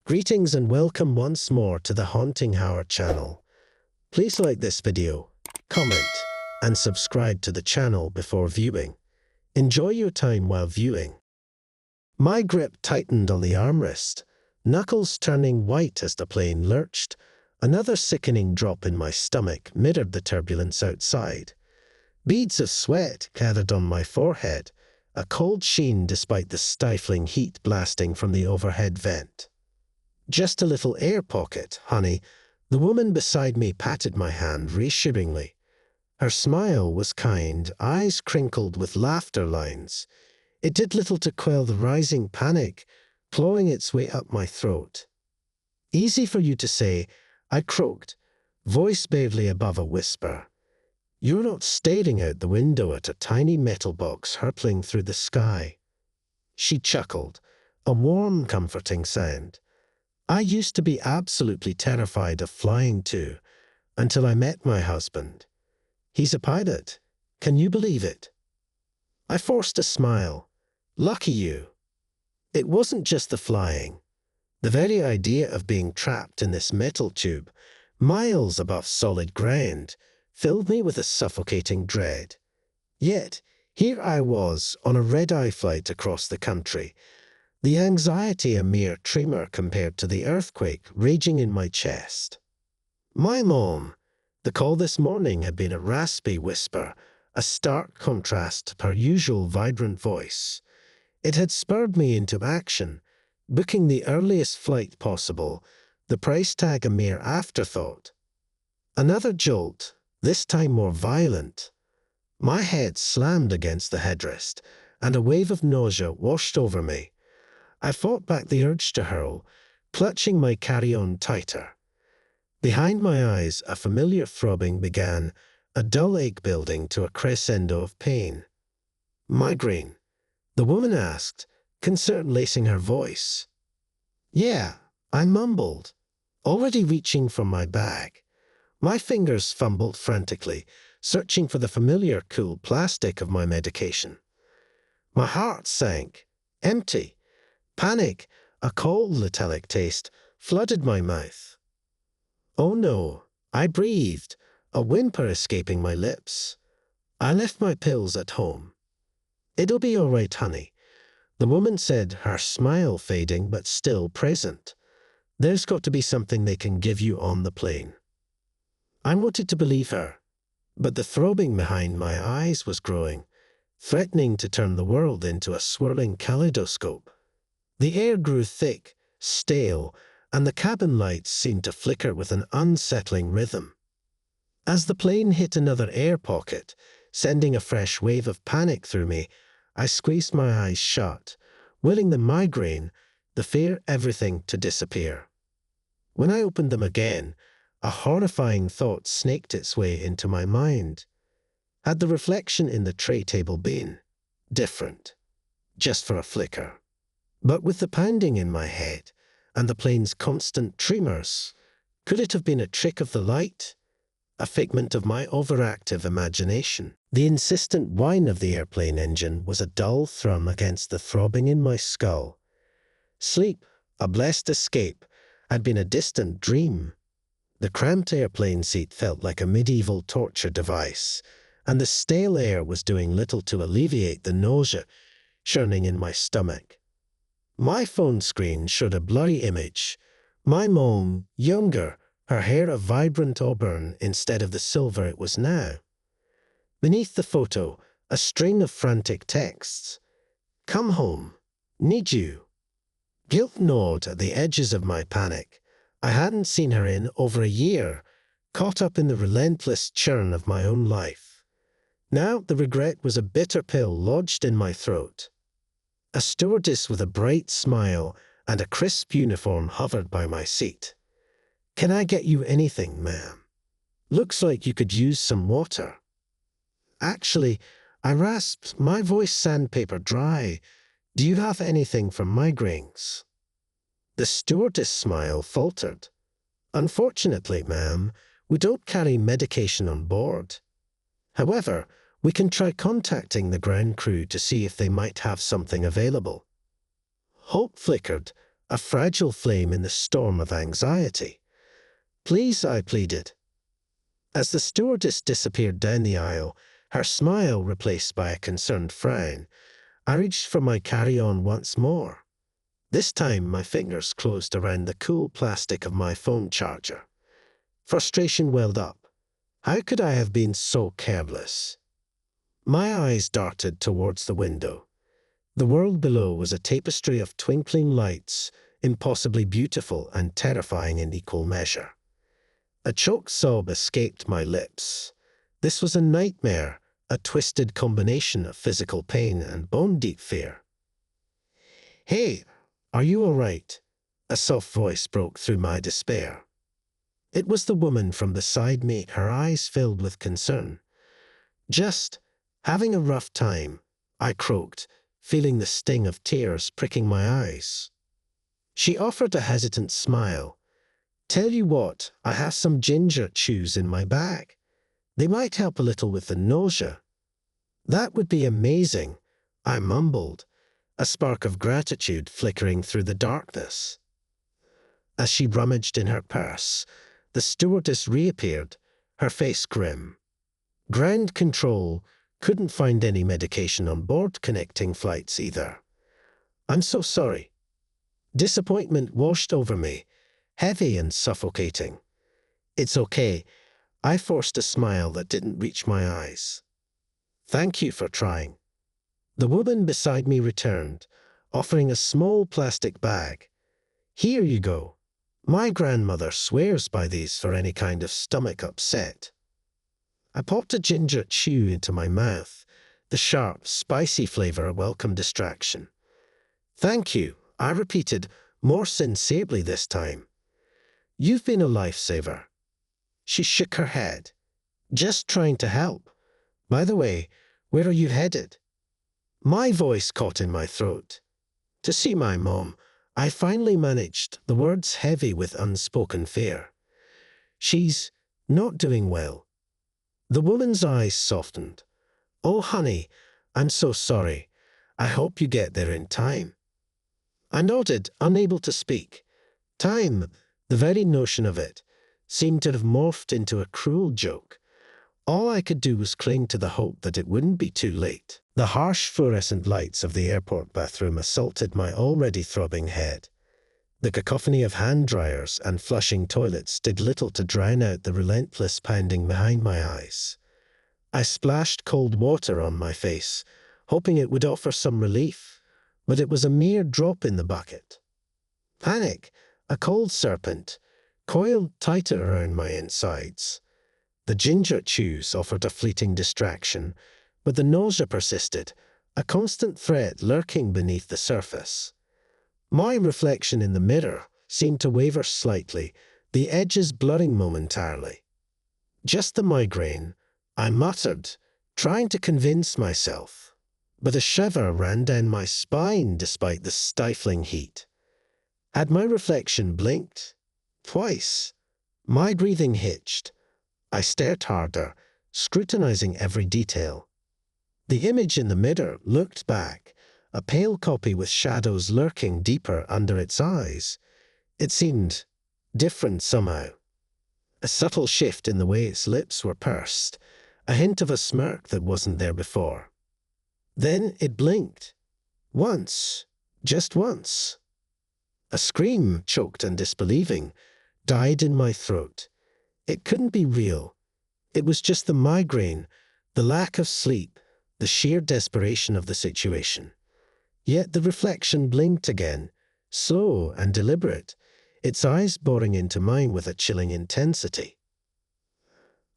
Greetings and welcome once more to the Haunting Hour channel. Please like this video, comment, and subscribe to the channel before viewing. Enjoy your time while viewing. My grip tightened on the armrest, knuckles turning white as the plane lurched. Another sickening drop in my stomach mirrored the turbulence outside. Beads of sweat gathered on my forehead, a cold sheen despite the stifling heat blasting from the overhead vent. "Just a little air pocket, honey." The woman beside me patted my hand reassuringly. Her smile was kind, eyes crinkled with laughter lines. It did little to quell the rising panic, clawing its way up my throat. "Easy for you to say," I croaked, voice barely above a whisper. "You're not staring out the window at a tiny metal box hurtling through the sky." She chuckled, a warm, comforting sound. I used to be absolutely terrified of flying too, until I met my husband. He's a pilot. Can you believe it? I forced a smile. Lucky you. It wasn't just the flying. The very idea of being trapped in this metal tube, miles above solid ground, filled me with a suffocating dread. Yet, here I was on a red-eye flight across the country, the anxiety a mere tremor compared to the earthquake raging in my chest. "My mom." The call this morning had been a raspy whisper, a stark contrast to her usual vibrant voice. It had spurred me into action, booking the earliest flight possible, the price tag a mere afterthought. Another jolt, this time more violent. My head slammed against the headrest, and a wave of nausea washed over me. I fought back the urge to hurl, clutching my carry-on tighter. Behind my eyes, a familiar throbbing began, a dull ache building to a crescendo of pain. "Migraine?" the woman asked, concern lacing her voice. "Yeah," I mumbled, already reaching for my bag. My fingers fumbled frantically, searching for the familiar cool plastic of my medication. My heart sank, empty. Panic, a cold metallic taste, flooded my mouth. "Oh no," I breathed, a whimper escaping my lips. "I left my pills at home." "It'll be all right, honey," the woman said, her smile fading but still present. "There's got to be something they can give you on the plane." I wanted to believe her, but the throbbing behind my eyes was growing, threatening to turn the world into a swirling kaleidoscope. The air grew thick, stale, and the cabin lights seemed to flicker with an unsettling rhythm. As the plane hit another air pocket, sending a fresh wave of panic through me, I squeezed my eyes shut, willing the migraine, the fear, everything to disappear. When I opened them again, a horrifying thought snaked its way into my mind. Had the reflection in the tray table been different, just for a flicker? But with the pounding in my head and the plane's constant tremors, could it have been a trick of the light? A figment of my overactive imagination? The insistent whine of the airplane engine was a dull thrum against the throbbing in my skull. Sleep, a blessed escape, had been a distant dream. The cramped airplane seat felt like a medieval torture device, and the stale air was doing little to alleviate the nausea churning in my stomach. My phone screen showed a blurry image. My mom, younger, her hair a vibrant auburn instead of the silver it was now. Beneath the photo, a string of frantic texts. "Come home. Need you." Guilt gnawed at the edges of my panic. I hadn't seen her in over a year, caught up in the relentless churn of my own life. Now the regret was a bitter pill lodged in my throat. A stewardess with a bright smile and a crisp uniform hovered by my seat. "Can I get you anything, ma'am? Looks like you could use some water." "Actually," I rasped, my voice sandpaper dry, "do you have anything for migraines?" The stewardess' smile faltered. "Unfortunately, ma'am, we don't carry medication on board. However, we can try contacting the ground crew to see if they might have something available." Hope flickered, a fragile flame in the storm of anxiety. "Please," I pleaded. As the stewardess disappeared down the aisle, her smile replaced by a concerned frown, I reached for my carry-on once more. This time my fingers closed around the cool plastic of my phone charger. Frustration welled up. How could I have been so careless? My eyes darted towards the window. The world below was a tapestry of twinkling lights, impossibly beautiful and terrifying in equal measure. A choked sob escaped my lips. This was a nightmare, a twisted combination of physical pain and bone-deep fear. "Hey, are you all right?" A soft voice broke through my despair. It was the woman from beside me, her eyes filled with concern. "Just having a rough time," I croaked, feeling the sting of tears pricking my eyes. She offered a hesitant smile. "Tell you what, I have some ginger chews in my bag. They might help a little with the nausea." "That would be amazing," I mumbled, a spark of gratitude flickering through the darkness. As she rummaged in her purse, the stewardess reappeared, her face grim. "Ground control couldn't find any medication on board connecting flights either. I'm so sorry." Disappointment washed over me, heavy and suffocating. "It's okay." I forced a smile that didn't reach my eyes. "Thank you for trying." The woman beside me returned, offering a small plastic bag. "Here you go. My grandmother swears by these for any kind of stomach upset." I popped a ginger chew into my mouth, the sharp, spicy flavor a welcome distraction. "Thank you," I repeated, more sincerely this time. "You've been a lifesaver." She shook her head. "Just trying to help. By the way, where are you headed?" My voice caught in my throat. "To see my mom," I finally managed, the words heavy with unspoken fear. "She's not doing well." The woman's eyes softened. "Oh, honey, I'm so sorry. I hope you get there in time." I nodded, unable to speak. Time, the very notion of it, seemed to have morphed into a cruel joke. All I could do was cling to the hope that it wouldn't be too late. The harsh fluorescent lights of the airport bathroom assaulted my already throbbing head. The cacophony of hand dryers and flushing toilets did little to drown out the relentless pounding behind my eyes. I splashed cold water on my face, hoping it would offer some relief, but it was a mere drop in the bucket. Panic, a cold serpent, coiled tighter around my insides. The ginger chews offered a fleeting distraction, but the nausea persisted, a constant threat lurking beneath the surface. My reflection in the mirror seemed to waver slightly, the edges blurring momentarily. "Just the migraine," I muttered, trying to convince myself. But a shiver ran down my spine despite the stifling heat. Had my reflection blinked? Twice. My breathing hitched. I stared harder, scrutinizing every detail. The image in the mirror looked back, a pale copy with shadows lurking deeper under its eyes. It seemed different somehow. A subtle shift in the way its lips were pursed, a hint of a smirk that wasn't there before. Then it blinked. Once. Just once. A scream, choked and disbelieving, died in my throat. It couldn't be real. It was just the migraine, the lack of sleep, the sheer desperation of the situation. Yet the reflection blinked again, slow and deliberate, its eyes boring into mine with a chilling intensity.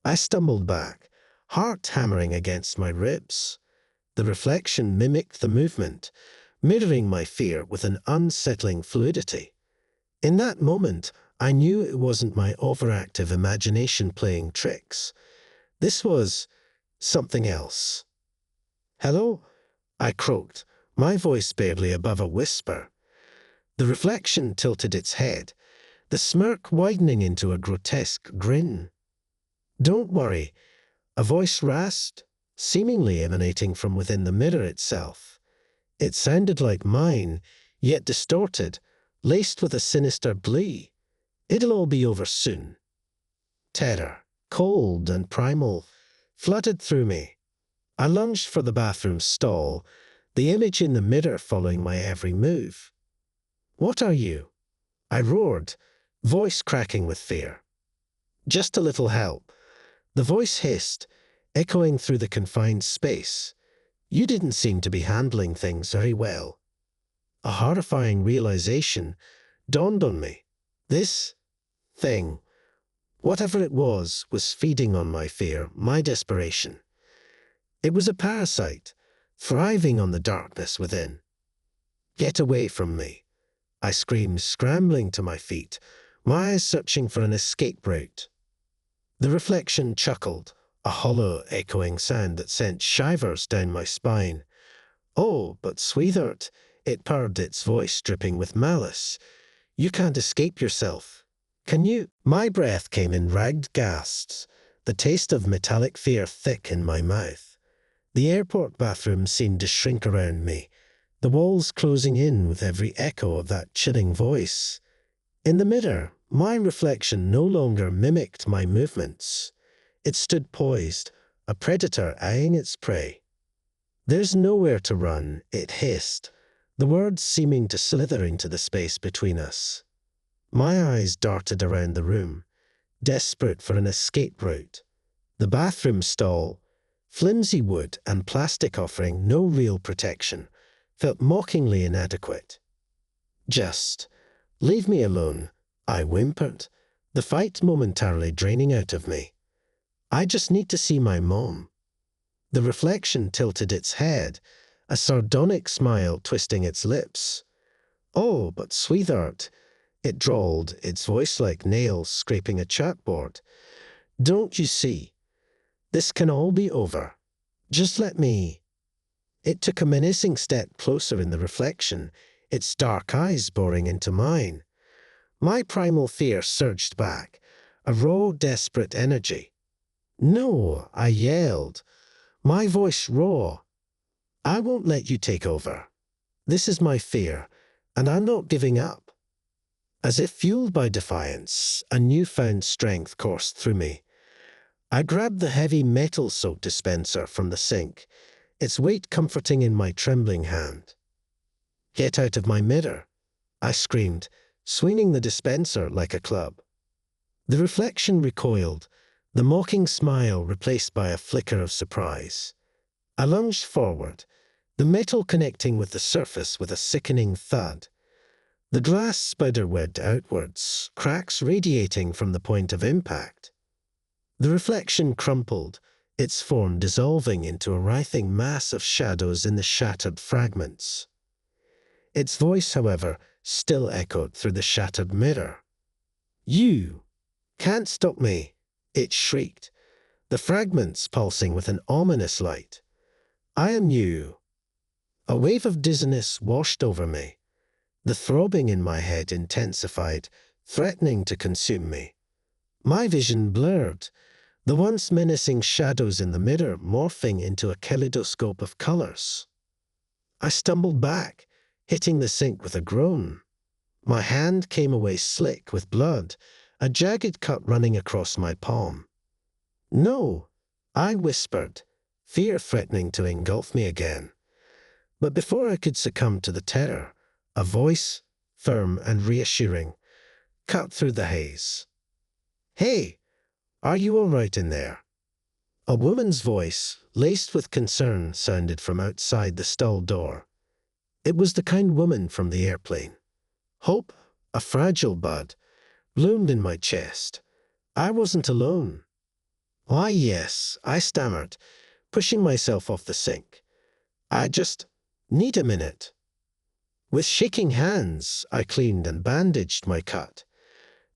I stumbled back, heart hammering against my ribs. The reflection mimicked the movement, mirroring my fear with an unsettling fluidity. In that moment, I knew it wasn't my overactive imagination playing tricks. This was something else. "Hello?" I croaked, my voice barely above a whisper. The reflection tilted its head, the smirk widening into a grotesque grin. "Don't worry," a voice rasped, seemingly emanating from within the mirror itself. It sounded like mine, yet distorted, laced with a sinister glee. It'll all be over soon. Terror, cold and primal, flooded through me. I lunged for the bathroom stall, the image in the mirror following my every move. "What are you?" I roared, voice cracking with fear. "Just a little help," the voice hissed, echoing through the confined space. "You didn't seem to be handling things very well." A horrifying realization dawned on me. This thing, whatever it was feeding on my fear, my desperation. It was a parasite, thriving on the darkness within. "Get away from me," I screamed, scrambling to my feet, my eyes searching for an escape route. The reflection chuckled, a hollow, echoing sound that sent shivers down my spine. "Oh, but sweetheart," it purred, its voice dripping with malice. "You can't escape yourself. Can you?" My breath came in ragged gasps, the taste of metallic fear thick in my mouth. The airport bathroom seemed to shrink around me, the walls closing in with every echo of that chilling voice. In the mirror, my reflection no longer mimicked my movements. It stood poised, a predator eyeing its prey. "There's nowhere to run," it hissed, the words seeming to slither into the space between us. My eyes darted around the room, desperate for an escape route. The bathroom stall, flimsy wood and plastic offering no real protection, felt mockingly inadequate. "Just leave me alone," I whimpered, the fight momentarily draining out of me. "I just need to see my mom." The reflection tilted its head, a sardonic smile twisting its lips. "Oh, but sweetheart," it drawled, its voice like nails scraping a chalkboard. "Don't you see? This can all be over. Just let me." It took a menacing step closer in the reflection, its dark eyes boring into mine. My primal fear surged back, a raw, desperate energy. "No," I yelled, my voice raw. "I won't let you take over. This is my fear, and I'm not giving up." As if fueled by defiance, a newfound strength coursed through me. I grabbed the heavy metal soap dispenser from the sink, its weight comforting in my trembling hand. "Get out of my mirror," I screamed, swinging the dispenser like a club. The reflection recoiled, the mocking smile replaced by a flicker of surprise. I lunged forward, the metal connecting with the surface with a sickening thud. The glass spiderwebbed outwards, cracks radiating from the point of impact. The reflection crumpled, its form dissolving into a writhing mass of shadows in the shattered fragments. Its voice, however, still echoed through the shattered mirror. "You can't stop me," it shrieked, the fragments pulsing with an ominous light. "I am you." A wave of dizziness washed over me. The throbbing in my head intensified, threatening to consume me. My vision blurred, the once menacing shadows in the mirror morphing into a kaleidoscope of colors. I stumbled back, hitting the sink with a groan. My hand came away slick with blood, a jagged cut running across my palm. "No," I whispered, fear threatening to engulf me again. But before I could succumb to the terror, a voice, firm and reassuring, cut through the haze. "Hey, are you all right in there?" A woman's voice, laced with concern, sounded from outside the stall door. It was the kind woman from the airplane. Hope, a fragile bud, bloomed in my chest. I wasn't alone. "Why, yes," I stammered, pushing myself off the sink. "I just need a minute." With shaking hands, I cleaned and bandaged my cut.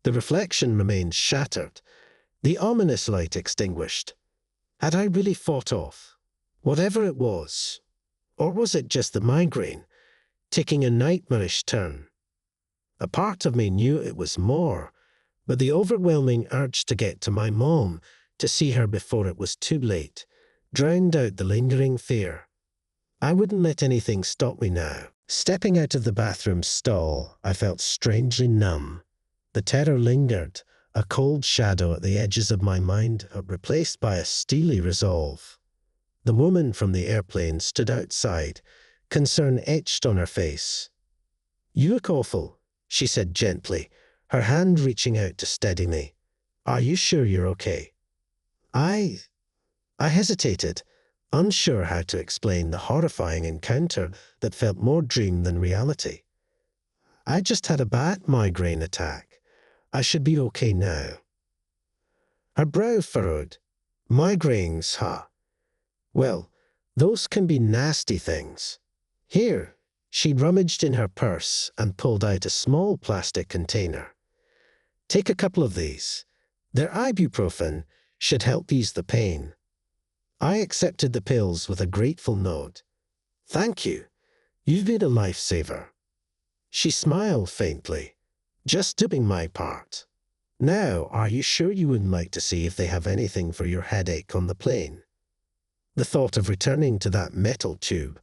The reflection remained shattered, the ominous light extinguished. Had I really fought off whatever it was? Or was it just the migraine, taking a nightmarish turn? A part of me knew it was more, but the overwhelming urge to get to my mom, to see her before it was too late, drowned out the lingering fear. I wouldn't let anything stop me now. Stepping out of the bathroom stall, I felt strangely numb. The terror lingered, a cold shadow at the edges of my mind, replaced by a steely resolve. The woman from the airplane stood outside, concern etched on her face. "You look awful," she said gently, her hand reaching out to steady me. "Are you sure you're okay?" I hesitated, unsure how to explain the horrifying encounter that felt more dream than reality. "I just had a bad migraine attack. I should be okay now." Her brow furrowed. "Migraines, huh? Well, those can be nasty things. Here." She rummaged in her purse and pulled out a small plastic container. "Take a couple of these. They're ibuprofen, should help ease the pain." I accepted the pills with a grateful nod. "Thank you. You've been a lifesaver." She smiled faintly. "Just doing my part. Now, are you sure you wouldn't like to see if they have anything for your headache on the plane?" The thought of returning to that metal tube,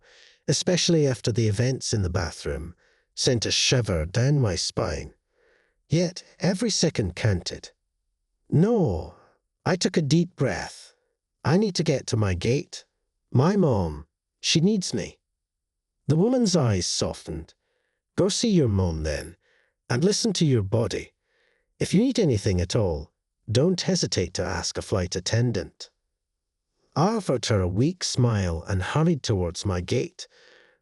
especially after the events in the bathroom, sent a shiver down my spine. Yet every second counted. "No." I took a deep breath. "I need to get to my gate. My mom, she needs me." The woman's eyes softened. "Go see your mom then, and listen to your body. If you need anything at all, don't hesitate to ask a flight attendant." I offered her a weak smile and hurried towards my gate,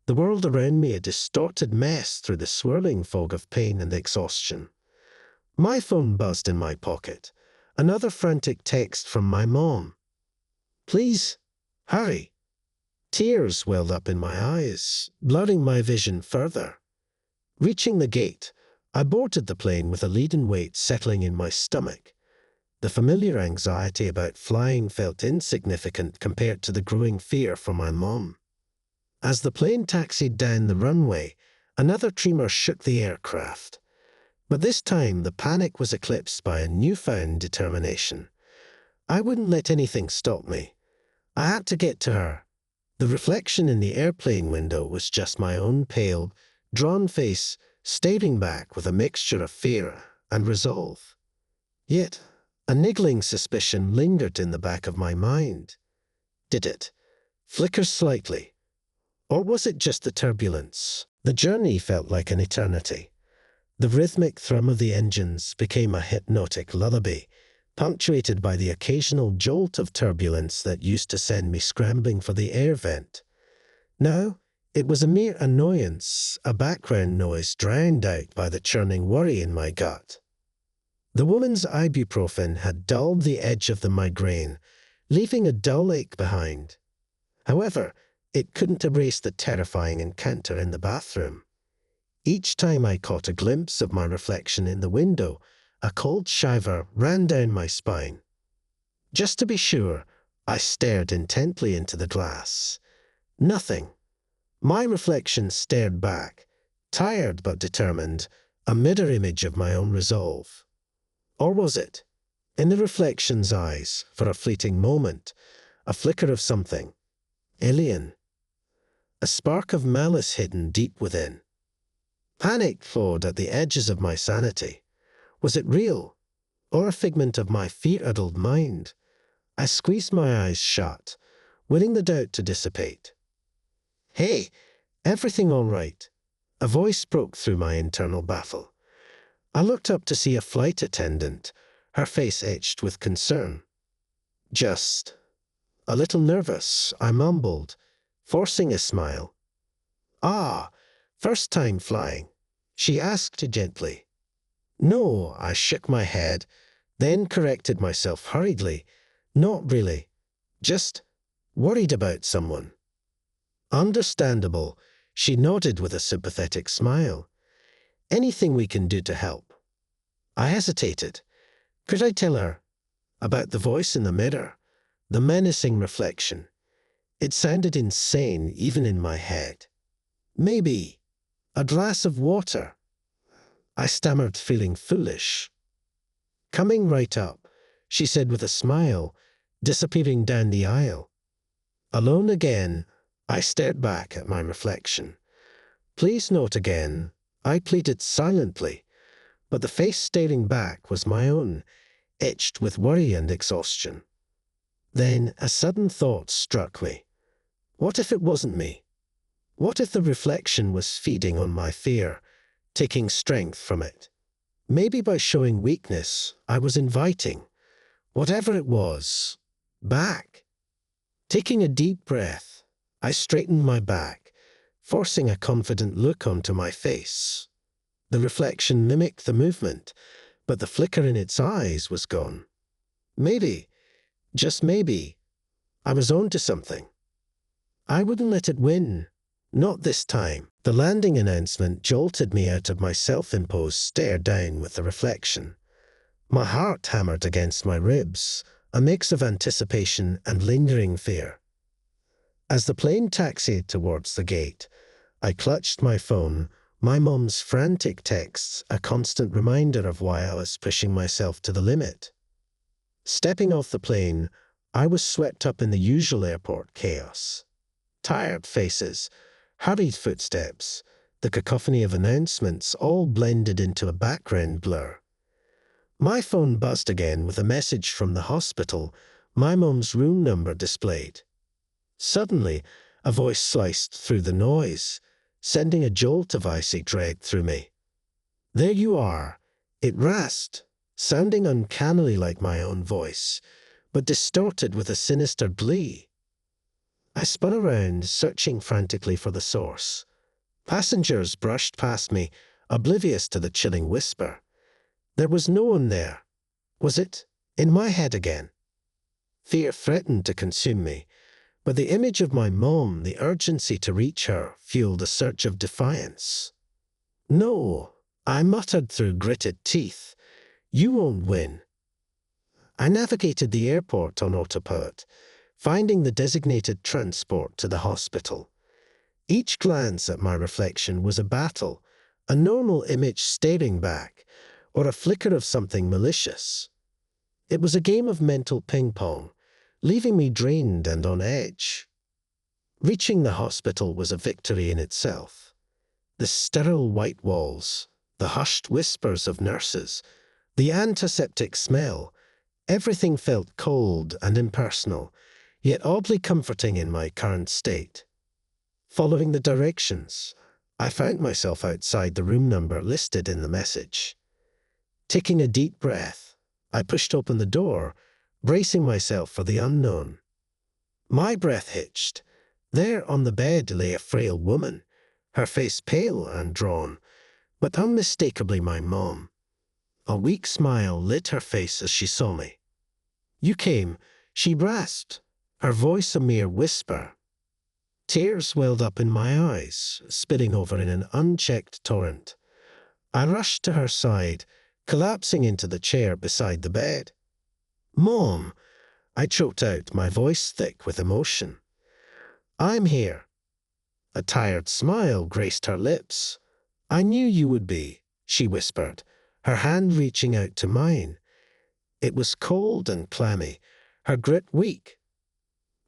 the world around me a distorted mess through the swirling fog of pain and exhaustion. My phone buzzed in my pocket, another frantic text from my mom. "Please, hurry." Tears welled up in my eyes, blurring my vision further. Reaching the gate, I boarded the plane with a leaden weight settling in my stomach. The familiar anxiety about flying felt insignificant compared to the growing fear for my mom. As the plane taxied down the runway, another tremor shook the aircraft. But this time the panic was eclipsed by a newfound determination. I wouldn't let anything stop me. I had to get to her. The reflection in the airplane window was just my own pale, drawn face staring back with a mixture of fear and resolve. Yet a niggling suspicion lingered in the back of my mind. Did it flicker slightly? Or was it just the turbulence? The journey felt like an eternity. The rhythmic thrum of the engines became a hypnotic lullaby, punctuated by the occasional jolt of turbulence that used to send me scrambling for the air vent. Now, it was a mere annoyance, a background noise drowned out by the churning worry in my gut. The woman's ibuprofen had dulled the edge of the migraine, leaving a dull ache behind. However, it couldn't erase the terrifying encounter in the bathroom. Each time I caught a glimpse of my reflection in the window, a cold shiver ran down my spine. Just to be sure, I stared intently into the glass. Nothing. My reflection stared back, tired but determined, a mirror image of my own resolve. Or was it? In the reflection's eyes, for a fleeting moment, a flicker of something alien. A spark of malice hidden deep within. Panic flowed at the edges of my sanity. Was it real, or a figment of my fear-addled mind? I squeezed my eyes shut, willing the doubt to dissipate. "Hey, everything all right?" A voice broke through my internal baffle. I looked up to see a flight attendant, her face etched with concern. "Just a little nervous," I mumbled, forcing a smile. "Ah, first time flying?" she asked gently. "No," I shook my head, then corrected myself hurriedly. "Not really. Just worried about someone." "Understandable," she nodded with a sympathetic smile. "Anything we can do to help?" I hesitated. Could I tell her about the voice in the mirror, the menacing reflection? It sounded insane even in my head. "Maybe a glass of water," I stammered, feeling foolish. "Coming right up," she said with a smile, disappearing down the aisle. Alone again, I stared back at my reflection. Please note again, I pleaded silently, but the face staring back was my own, etched with worry and exhaustion. Then a sudden thought struck me. What if it wasn't me? What if the reflection was feeding on my fear, taking strength from it? Maybe by showing weakness, I was inviting, whatever it was, back. Taking a deep breath, I straightened my back, forcing a confident look onto my face. The reflection mimicked the movement, but the flicker in its eyes was gone. Maybe, just maybe, I was onto something. I wouldn't let it win. Not this time. The landing announcement jolted me out of my self-imposed stare down with the reflection. My heart hammered against my ribs, a mix of anticipation and lingering fear. As the plane taxied towards the gate, I clutched my phone, my mom's frantic texts a constant reminder of why I was pushing myself to the limit. Stepping off the plane, I was swept up in the usual airport chaos. Tired faces, hurried footsteps, the cacophony of announcements all blended into a background blur. My phone buzzed again with a message from the hospital, my mom's room number displayed. Suddenly, a voice sliced through the noise, sending a jolt of icy dread through me. There you are, it rasped, sounding uncannily like my own voice, but distorted with a sinister glee. I spun around, searching frantically for the source. Passengers brushed past me, oblivious to the chilling whisper. There was no one there. Was it in my head again? Fear threatened to consume me, but the image of my mom, the urgency to reach her, fueled a surge of defiance. No, I muttered through gritted teeth. You won't win. I navigated the airport on autopilot, finding the designated transport to the hospital. Each glance at my reflection was a battle, a normal image staring back, or a flicker of something malicious. It was a game of mental ping-pong, leaving me drained and on edge. Reaching the hospital was a victory in itself. The sterile white walls, the hushed whispers of nurses, the antiseptic smell, everything felt cold and impersonal, yet oddly comforting in my current state. Following the directions, I found myself outside the room number listed in the message. Taking a deep breath, I pushed open the door, bracing myself for the unknown. My breath hitched. There on the bed lay a frail woman, her face pale and drawn, but unmistakably my mom. A weak smile lit her face as she saw me. You came, she rasped, her voice a mere whisper. Tears welled up in my eyes, spilling over in an unchecked torrent. I rushed to her side, collapsing into the chair beside the bed. Mom, I choked out, my voice thick with emotion. I'm here. A tired smile graced her lips. I knew you would be, she whispered, her hand reaching out to mine. It was cold and clammy, her grip weak.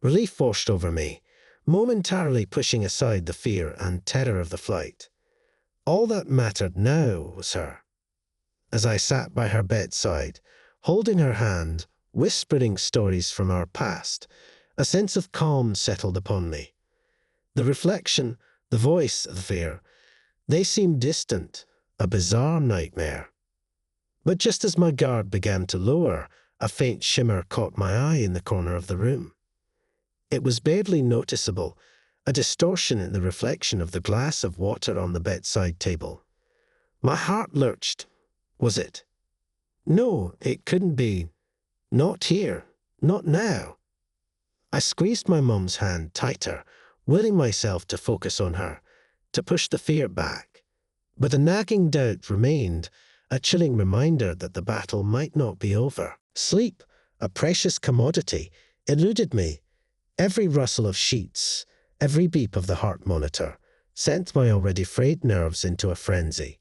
Relief washed over me, momentarily pushing aside the fear and terror of the flight. All that mattered now was her. As I sat by her bedside, holding her hand, whispering stories from our past, a sense of calm settled upon me. The reflection, the voice, the fear, they seemed distant, a bizarre nightmare. But just as my guard began to lower, a faint shimmer caught my eye in the corner of the room. It was barely noticeable, a distortion in the reflection of the glass of water on the bedside table. My heart lurched. Was it? No, it couldn't be. Not here. Not now. I squeezed my mum's hand tighter, willing myself to focus on her, to push the fear back. But a nagging doubt remained, a chilling reminder that the battle might not be over. Sleep, a precious commodity, eluded me. Every rustle of sheets, every beep of the heart monitor, sent my already frayed nerves into a frenzy.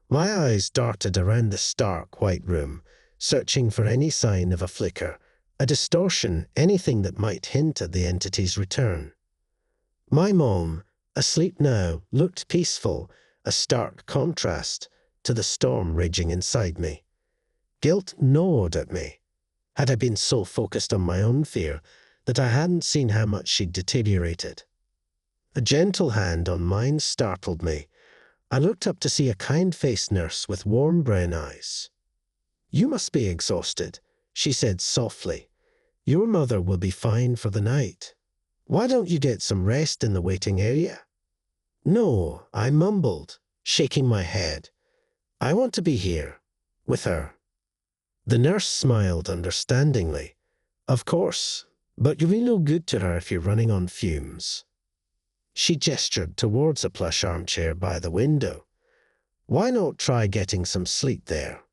My eyes darted around the stark white room, searching for any sign of a flicker, a distortion, anything that might hint at the entity's return. My mom, asleep now, looked peaceful, a stark contrast to the storm raging inside me. Guilt gnawed at me. Had I been so focused on my own fear that I hadn't seen how much she'd deteriorated? A gentle hand on mine startled me. I looked up to see a kind-faced nurse with warm brown eyes. "You must be exhausted," she said softly. "Your mother will be fine for the night. Why don't you get some rest in the waiting area?" "No," I mumbled, shaking my head. "I want to be here, with her." The nurse smiled understandingly. "Of course, but you'll be no good to her if you're running on fumes." She gestured towards a plush armchair by the window. "Why not try getting some sleep there?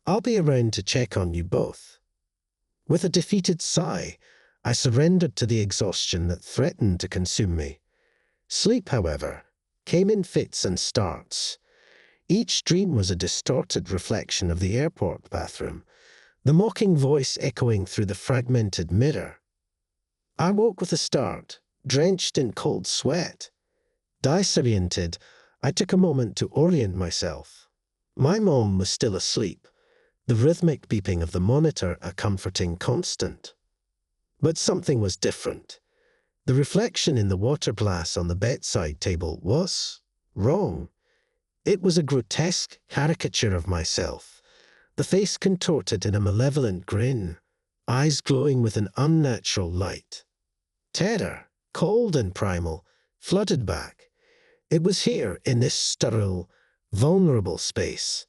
I'll be around to check on you both." With a defeated sigh, I surrendered to the exhaustion that threatened to consume me. Sleep, however, came in fits and starts. Each dream was a distorted reflection of the airport bathroom, the mocking voice echoing through the fragmented mirror. I woke with a start, drenched in cold sweat. Disoriented, I took a moment to orient myself. My mom was still asleep, the rhythmic beeping of the monitor a comforting constant. But something was different. The reflection in the water glass on the bedside table was wrong. It was a grotesque caricature of myself, the face contorted in a malevolent grin, eyes glowing with an unnatural light. Terror, cold and primal, flooded back. It was here, in this sterile, vulnerable space.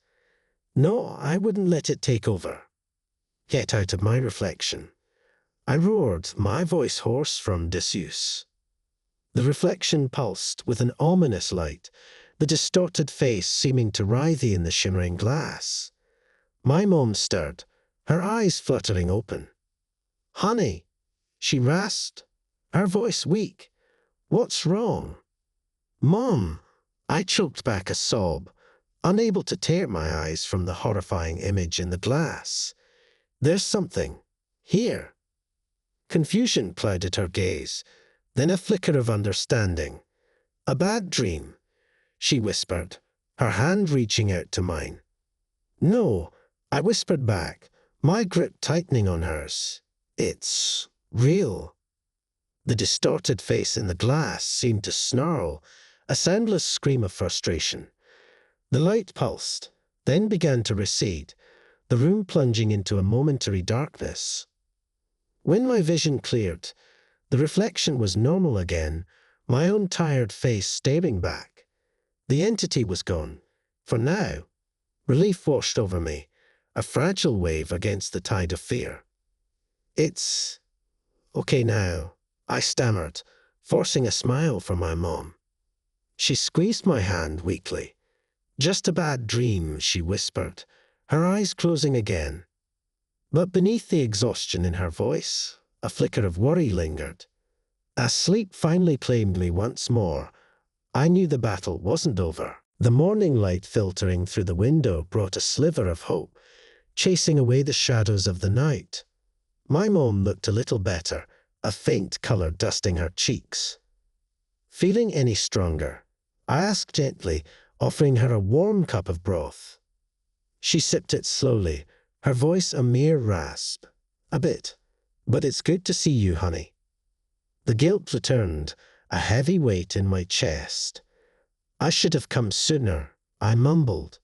No, I wouldn't let it take over. "Get out of my reflection," I roared, my voice hoarse from disuse. The reflection pulsed with an ominous light, the distorted face seeming to writhe in the shimmering glass. My mom stirred, her eyes fluttering open. "Honey," she rasped, her voice weak. "What's wrong?" "Mom," I choked back a sob, unable to tear my eyes from the horrifying image in the glass. "There's something here." Confusion clouded her gaze, then a flicker of understanding. "A bad dream," she whispered, her hand reaching out to mine. "No," I whispered back, my grip tightening on hers. "It's real." The distorted face in the glass seemed to snarl, a soundless scream of frustration. The light pulsed, then began to recede, the room plunging into a momentary darkness. When my vision cleared, the reflection was normal again, my own tired face staring back. The entity was gone, for now. Relief washed over me, a fragile wave against the tide of fear. "It's okay now," I stammered, forcing a smile for my mom. She squeezed my hand weakly. "Just a bad dream," she whispered, her eyes closing again. But beneath the exhaustion in her voice, a flicker of worry lingered. As sleep finally claimed me once more, I knew the battle wasn't over. The morning light filtering through the window brought a sliver of hope, chasing away the shadows of the night. My mom looked a little better, a faint color dusting her cheeks. "Feeling any stronger?" I asked gently, offering her a warm cup of broth. She sipped it slowly, her voice a mere rasp. "A bit. But it's good to see you, honey." The guilt returned, a heavy weight in my chest. "I should have come sooner," I mumbled.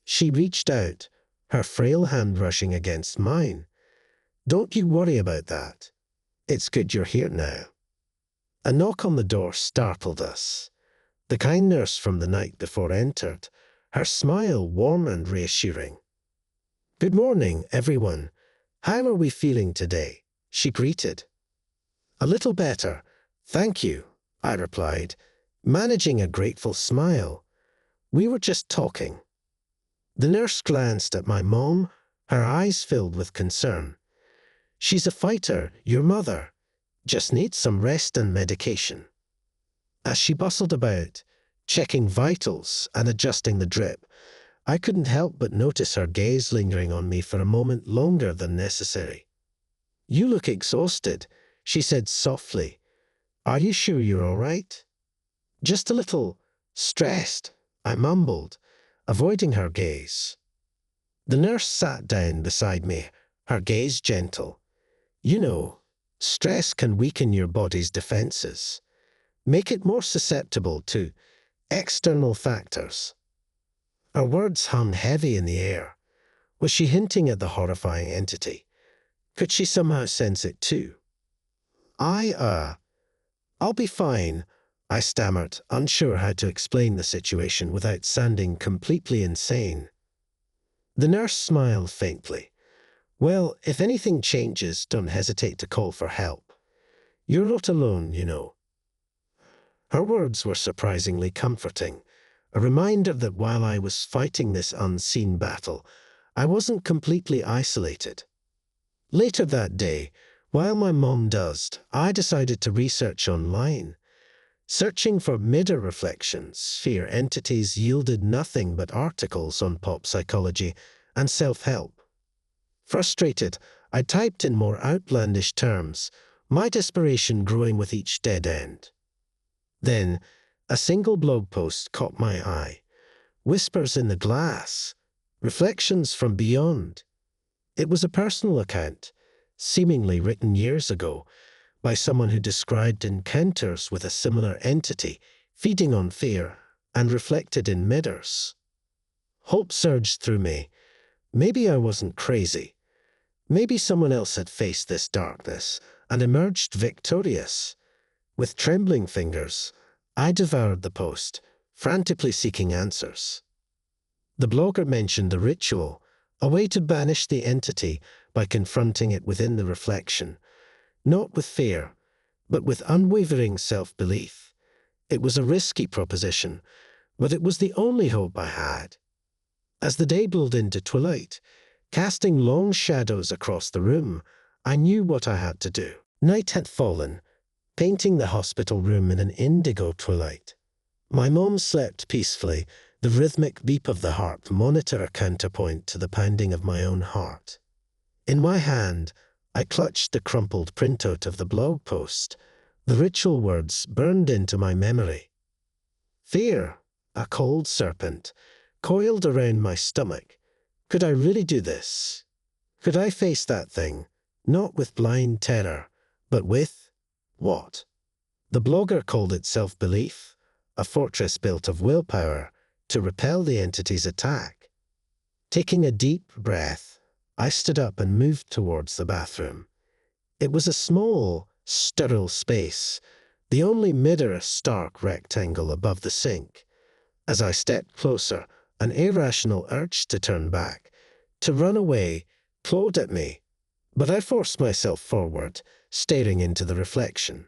She reached out, her frail hand brushing against mine. "Don't you worry about that. It's good you're here now." A knock on the door startled us. The kind nurse from the night before entered, her smile warm and reassuring. "Good morning, everyone. How are we feeling today?" she greeted. "A little better, thank you," I replied, managing a grateful smile. "We were just talking." The nurse glanced at my mom, her eyes filled with concern. "She's a fighter, your mother. Just needs some rest and medication." As she bustled about, checking vitals and adjusting the drip, I couldn't help but notice her gaze lingering on me for a moment longer than necessary. "You look exhausted," she said softly. "Are you sure you're all right?" Just a little stressed, I mumbled, avoiding her gaze. The nurse sat down beside me, her gaze gentle. You know, stress can weaken your body's defenses, make it more susceptible to external factors. Her words hung heavy in the air. Was she hinting at the horrifying entity? Could she somehow sense it too? I'll be fine, I stammered, unsure how to explain the situation without sounding completely insane. The nurse smiled faintly. Well, if anything changes, don't hesitate to call for help. You're not alone, you know. Her words were surprisingly comforting, a reminder that while I was fighting this unseen battle, I wasn't completely isolated. Later that day, while my mom dozed, I decided to research online. Searching for mirror reflections, sphere entities yielded nothing but articles on pop psychology and self-help. Frustrated, I typed in more outlandish terms, my desperation growing with each dead end. Then, a single blog post caught my eye. Whispers in the Glass, Reflections from Beyond. It was a personal account, seemingly written years ago, by someone who described encounters with a similar entity, feeding on fear, and reflected in mirrors. Hope surged through me. Maybe I wasn't crazy. Maybe someone else had faced this darkness and emerged victorious. With trembling fingers, I devoured the post, frantically seeking answers. The blogger mentioned a ritual, a way to banish the entity by confronting it within the reflection, not with fear, but with unwavering self-belief. It was a risky proposition, but it was the only hope I had. As the day bled into twilight, casting long shadows across the room, I knew what I had to do. Night had fallen, painting the hospital room in an indigo twilight. My mom slept peacefully, the rhythmic beep of the heart monitor a counterpoint to the pounding of my own heart. In my hand, I clutched the crumpled printout of the blog post. The ritual words burned into my memory. Fear, a cold serpent, coiled around my stomach. Could I really do this? Could I face that thing, not with blind terror, but with what? The blogger called it self-belief, a fortress built of willpower to repel the entity's attack. Taking a deep breath, I stood up and moved towards the bathroom. It was a small, sterile space, the only mirror a stark rectangle above the sink. As I stepped closer, an irrational urge to turn back, to run away, clawed at me, but I forced myself forward, staring into the reflection.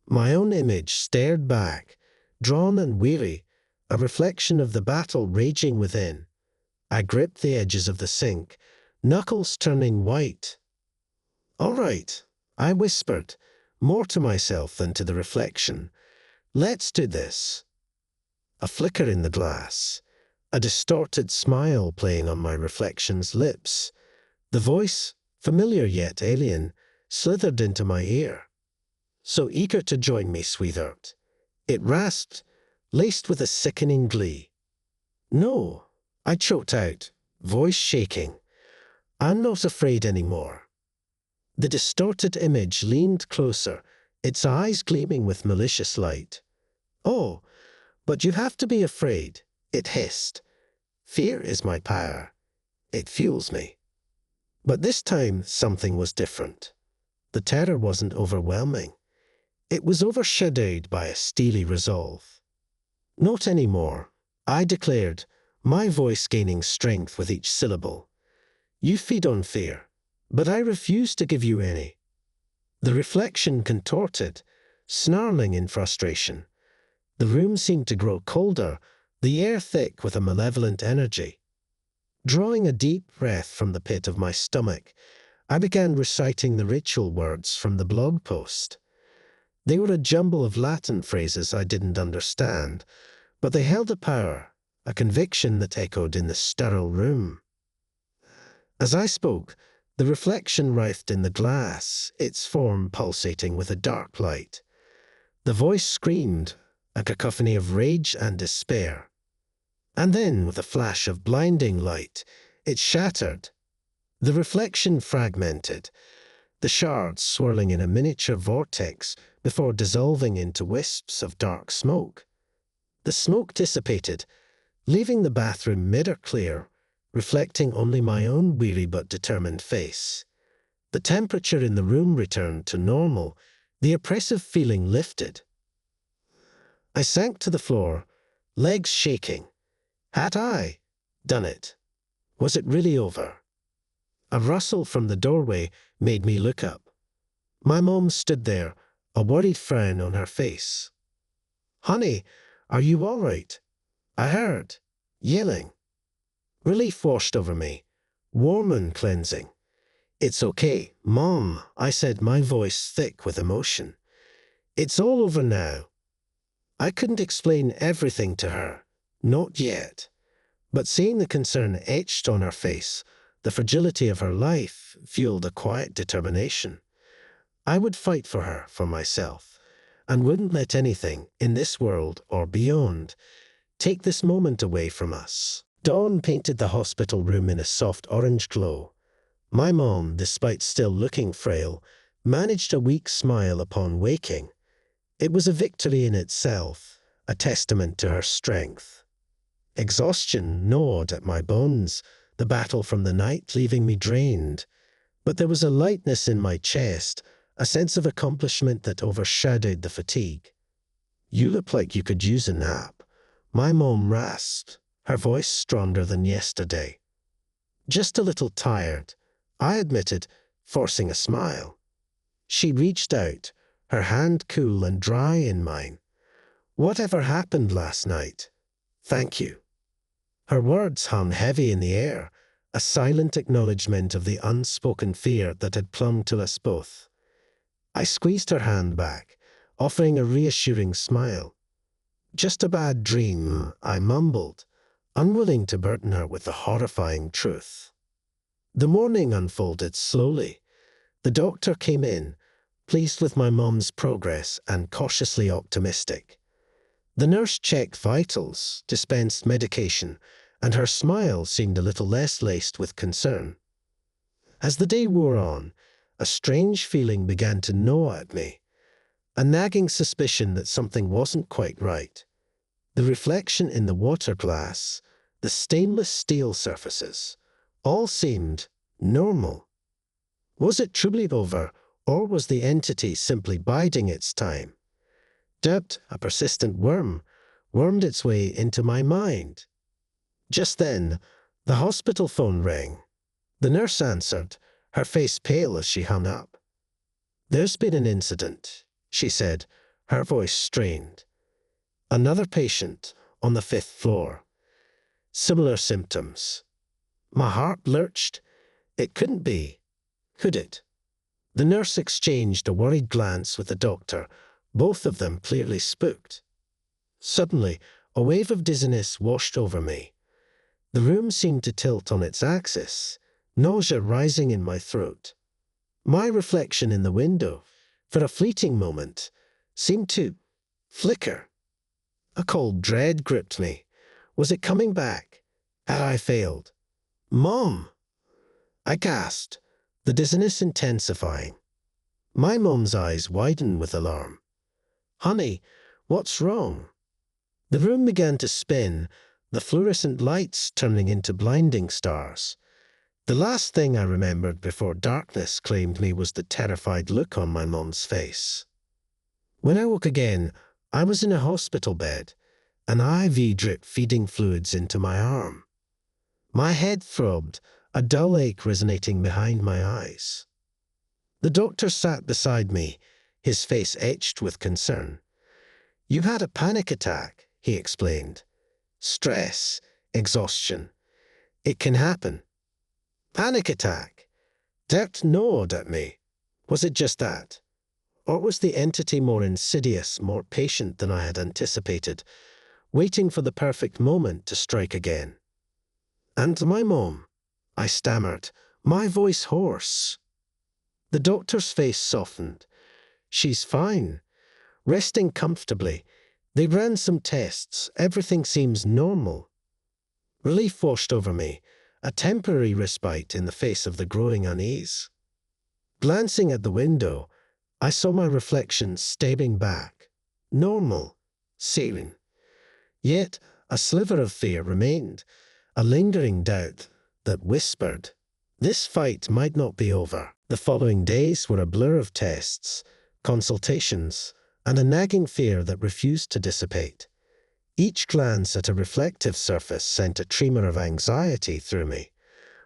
My own image stared back, drawn and weary, a reflection of the battle raging within. I gripped the edges of the sink, knuckles turning white. "All right," I whispered, more to myself than to the reflection. "Let's do this." A flicker in the glass, a distorted smile playing on my reflection's lips. The voice, familiar yet alien, slithered into my ear. "So eager to join me, sweetheart." It rasped, laced with a sickening glee. "No," I choked out, voice shaking. "I'm not afraid anymore." The distorted image leaned closer, its eyes gleaming with malicious light. "Oh, but you have to be afraid," it hissed. "Fear is my power. It fuels me." But this time, something was different. The terror wasn't overwhelming. It was overshadowed by a steely resolve. "Not anymore," I declared, my voice gaining strength with each syllable. "You feed on fear, but I refuse to give you any." The reflection contorted, snarling in frustration. The room seemed to grow colder, the air thick with a malevolent energy. Drawing a deep breath from the pit of my stomach, I began reciting the ritual words from the blog post. They were a jumble of Latin phrases I didn't understand, but they held a power, a conviction that echoed in the sterile room. As I spoke, the reflection writhed in the glass, its form pulsating with a dark light. The voice screamed, a cacophony of rage and despair. And then, with a flash of blinding light, it shattered. The reflection fragmented, the shards swirling in a miniature vortex before dissolving into wisps of dark smoke. The smoke dissipated, leaving the bathroom mirror clear, reflecting only my own weary but determined face. The temperature in the room returned to normal, the oppressive feeling lifted. I sank to the floor, legs shaking. Had I done it? Was it really over? A rustle from the doorway made me look up. My mom stood there, a worried frown on her face. "Honey, are you all right?" I heard, yelling. Relief washed over me, warm and cleansing. "It's okay, Mom," I said, my voice thick with emotion. "It's all over now." I couldn't explain everything to her, not yet. But seeing the concern etched on her face, the fragility of her life, fueled a quiet determination. I would fight for her, for myself, and wouldn't let anything, in this world or beyond, take this moment away from us. Dawn painted the hospital room in a soft orange glow. My mom, despite still looking frail, managed a weak smile upon waking. It was a victory in itself, a testament to her strength. Exhaustion gnawed at my bones, the battle from the night leaving me drained. But there was a lightness in my chest, a sense of accomplishment that overshadowed the fatigue. "You look like you could use a nap," my mom rasped, her voice stronger than yesterday. "Just a little tired," I admitted, forcing a smile. She reached out, her hand cool and dry in mine. "Whatever happened last night? Thank you." Her words hung heavy in the air, a silent acknowledgement of the unspoken fear that had clung to us both. I squeezed her hand back, offering a reassuring smile. "Just a bad dream," I mumbled, unwilling to burden her with the horrifying truth. The morning unfolded slowly. The doctor came in, pleased with my mom's progress and cautiously optimistic. The nurse checked vitals, dispensed medication, and her smile seemed a little less laced with concern. As the day wore on, a strange feeling began to gnaw at me, a nagging suspicion that something wasn't quite right. The reflection in the water glass, the stainless steel surfaces, all seemed normal. Was it truly over, or was the entity simply biding its time? Doubt, a persistent worm, wormed its way into my mind. Just then, the hospital phone rang. The nurse answered, her face pale as she hung up. "There's been an incident," she said, her voice strained. "Another patient on the 5th floor. Similar symptoms." My heart lurched. It couldn't be. Could it? The nurse exchanged a worried glance with the doctor, both of them clearly spooked. Suddenly, a wave of dizziness washed over me. The room seemed to tilt on its axis, nausea rising in my throat. My reflection in the window, for a fleeting moment, seemed to flicker. A cold dread gripped me. Was it coming back? Had I failed? "Mom!" I gasped, the dizziness intensifying. My mom's eyes widened with alarm. "Honey, what's wrong?" The room began to spin, the fluorescent lights turning into blinding stars. The last thing I remembered before darkness claimed me was the terrified look on my mom's face. When I woke again, I was in a hospital bed, an IV drip feeding fluids into my arm. My head throbbed, a dull ache resonating behind my eyes. The doctor sat beside me, his face etched with concern. "You had a panic attack," he explained. "Stress, exhaustion. It can happen." Panic attack? Doubt gnawed at me. Was it just that? Or was the entity more insidious, more patient than I had anticipated, waiting for the perfect moment to strike again? "And my mom," I stammered, my voice hoarse. The doctor's face softened. "She's fine, resting comfortably, They ran some tests. Everything seems normal. Relief washed over me, a temporary respite in the face of the growing unease. Glancing at the window, I saw my reflection staring back. Normal. Serene. Yet a sliver of fear remained, a lingering doubt that whispered, this fight might not be over. The following days were a blur of tests, consultations, and a nagging fear that refused to dissipate. Each glance at a reflective surface sent a tremor of anxiety through me.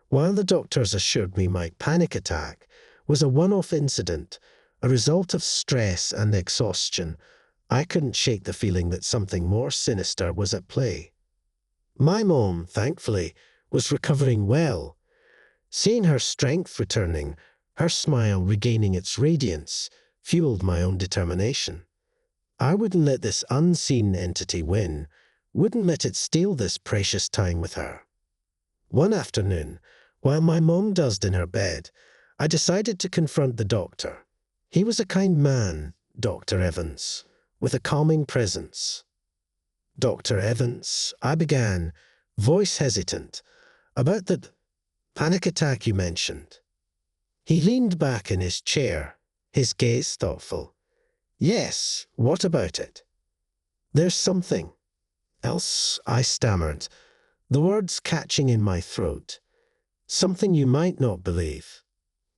While the doctors assured me my panic attack was a one-off incident, a result of stress and exhaustion, I couldn't shake the feeling that something more sinister was at play. My mom, thankfully, was recovering well. Seeing her strength returning, her smile regaining its radiance, fueled my own determination. I wouldn't let this unseen entity win, wouldn't let it steal this precious time with her. One afternoon, while my mom dozed in her bed, I decided to confront the doctor. He was a kind man, Dr. Evans, with a calming presence. Dr. Evans, I began, voice hesitant, about the panic attack you mentioned. He leaned back in his chair, his gaze thoughtful. Yes, what about it? There's something else, I stammered, the words catching in my throat. Something you might not believe.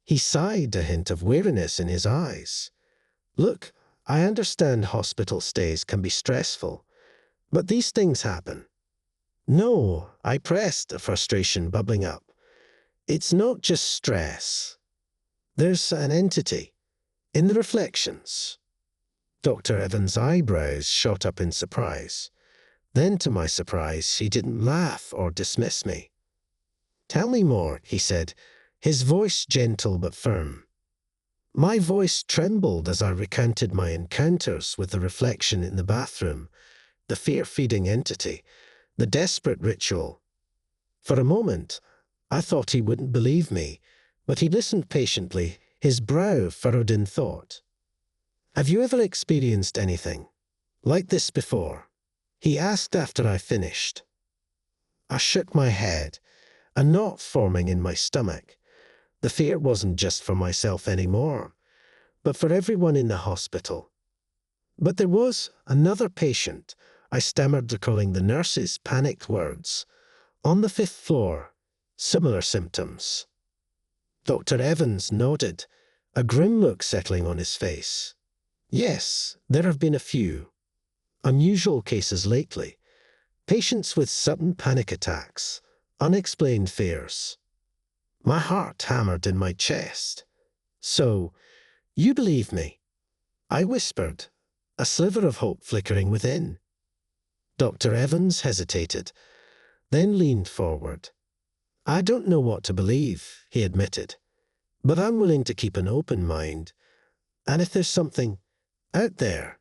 He sighed, a hint of weariness in his eyes. Look, I understand hospital stays can be stressful, but these things happen. No, I pressed, a frustration bubbling up. It's not just stress. There's an entity. In the reflections. Dr. Evans' eyebrows shot up in surprise. Then, to my surprise, he didn't laugh or dismiss me. Tell me more, he said, his voice gentle but firm. My voice trembled as I recounted my encounters with the reflection in the bathroom, the fear-feeding entity, the desperate ritual. For a moment, I thought he wouldn't believe me, but he listened patiently, his brow furrowed in thought. Have you ever experienced anything like this before? He asked after I finished. I shook my head, a knot forming in my stomach. The fear wasn't just for myself anymore, but for everyone in the hospital. But there was another patient, I stammered, recalling the nurse's panicked words. On the 5th floor, similar symptoms. Dr. Evans nodded, a grim look settling on his face. Yes, there have been a few unusual cases lately. Patients with sudden panic attacks, unexplained fears. My heart hammered in my chest. So, you believe me? I whispered, a sliver of hope flickering within. Dr. Evans hesitated, then leaned forward. I don't know what to believe, he admitted, but I'm willing to keep an open mind. And if there's something out there,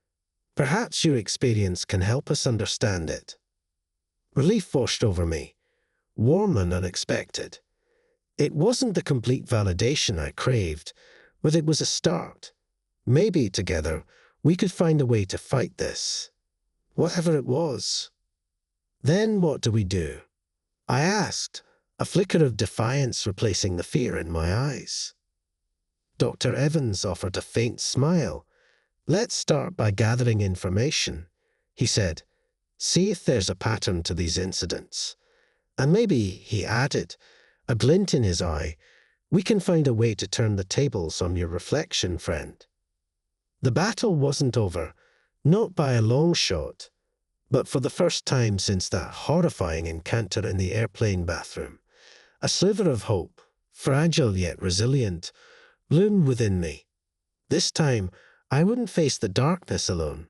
perhaps your experience can help us understand it. Relief washed over me, warm and unexpected. It wasn't the complete validation I craved, but it was a start. Maybe together we could find a way to fight this, whatever it was. Then what do we do? I asked, a flicker of defiance replacing the fear in my eyes. Dr. Evans offered a faint smile. Let's start by gathering information, he said. See if there's a pattern to these incidents. And maybe, he added, a glint in his eye, we can find a way to turn the tables on your reflection, friend. The battle wasn't over, not by a long shot, but for the first time since that horrifying encounter in the airplane bathroom, a sliver of hope, fragile yet resilient, bloomed within me. This time, I wouldn't face the darkness alone.